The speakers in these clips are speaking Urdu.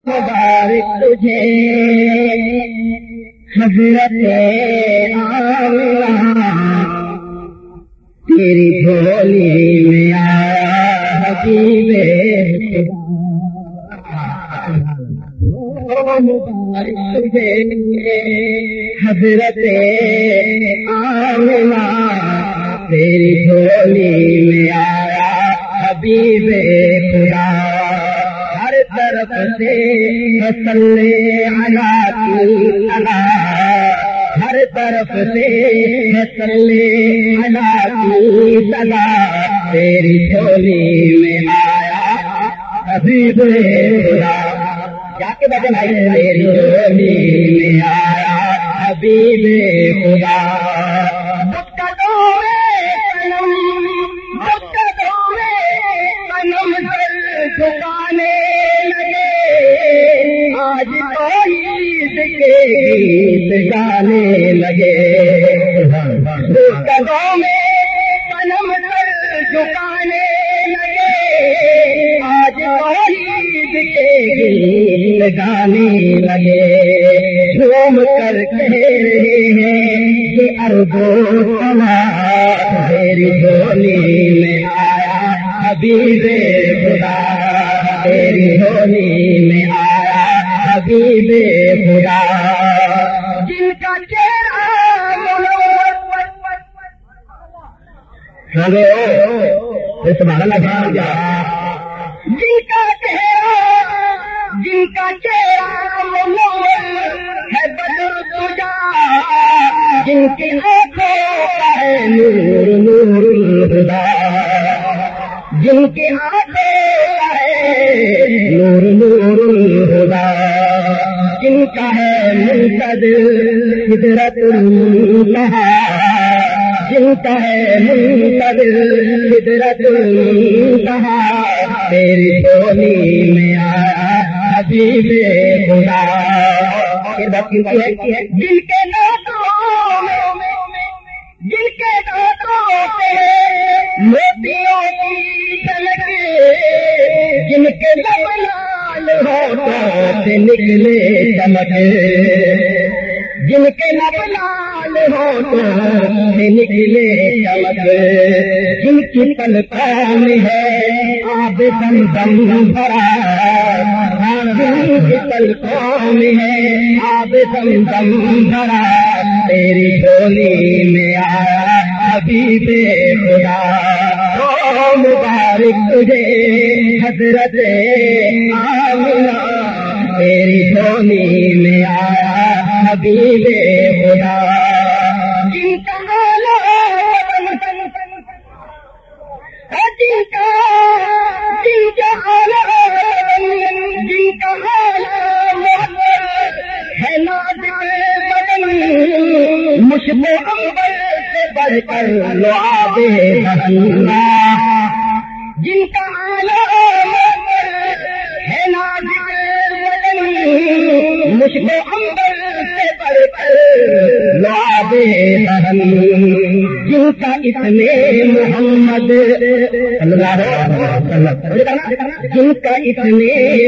مبارک تجھے حضرت آمنہ تیری جھولی میں آیا حبیب خدا مبارک تجھے حضرت آمنہ تیری جھولی میں آیا حبیب خدا ہر طرف سے صلی علی اللہ ہر طرف سے صلی علی اللہ تیری جھولی میں آیا حبیب خدا جا کے بجن آئی تیری جھولی میں آیا حبیب خدا جھکانے لگے آج توحید کے گیت گانے لگے قدموں میں قلم سر جھکانے لگے آج توحید کے گیت گانے لگے جھوم کر کہہ رہے ہیں کہ ارض و سما تیری جھولی میں آیا حبیب خدا تیری جھولی میں آیا حبیب خدا جن کا چہرہ سبحان اللہ جن کا چہرہ ہے بدر تجا جن کی آنکھوں کا ہے نور نور الہدا جن کے ہاتھوں ہے نور نور الہدا جن کا ہے منتظر سدرۃ المنتہا جن کا ہے منتظر سدرۃ المنتہا تیری جھولی میں آیا حبیب خدا جن کے دانتوں سے موتیوں کی جھلک جن کے لب لال ہونٹوں سے نکلے چمک جن کے لب لال ہونٹوں سے نکلے چمک جن کی پلکوں میں ہے آب زمزم بھرا جن کی پلکوں میں ہے آب زمزم بھرا تیری جھولی میں آیا حبیب خدا مبارک تجھے حضرت آمنہ تیری جھولی میں آیا حبیب خدا جن کا ہے نازک بدن مشب عنبر سے بڑھ کر لعاب بہنا جن کا ہے نازک بدن مشب عنبر سے بڑھ کر لعاب بہن جن کا اسم محمد جن کا اسم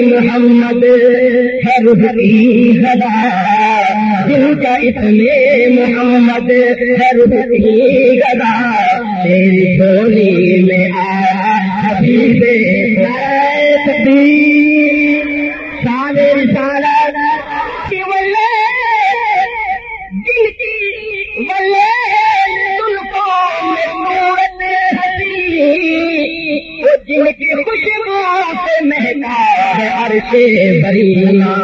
محمد ہے روح کی غذا جن کا اسم محمد ہے روح کی غذا تیری جھولی میں آیا حبیب شان رسالت کی ولے جن کی ولے جن کی خوشبو سے مہکا ہے عرش برینا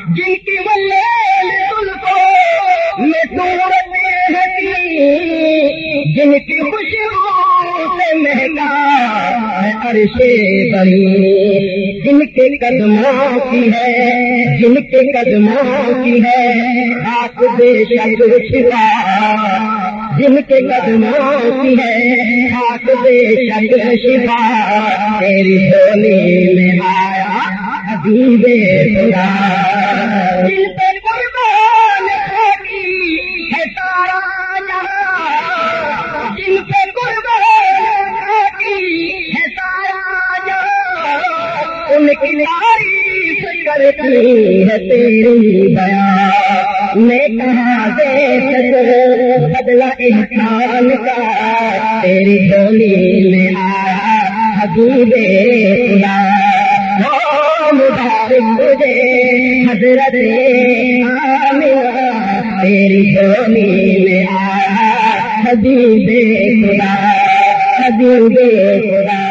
جن کی ولیل زلفوں میں صورت ہٹی جن کی خوشبو سے مہکا ہے عرش بری جن کے قدموں کی ہے جن کے قدموں کی ہے خاک بے شک شفا جن کے قدموں کی ہے خاک بے شک شفا تیری جھولی میں آیا حبیب خدا جن پہ قربان کی ہے سارا جہاں جن پہ قربان کی ہے سارا جہاں ان کی تعریف کرتی ہے تیری بیان میں کہاں دے سکوں بدلہ احسان کا تیری جھولی میں آیا حبیب خدا مبارک تجھے حضرت آمنہ تیری جھولی میں آیا حبیب خدا حبیب خدا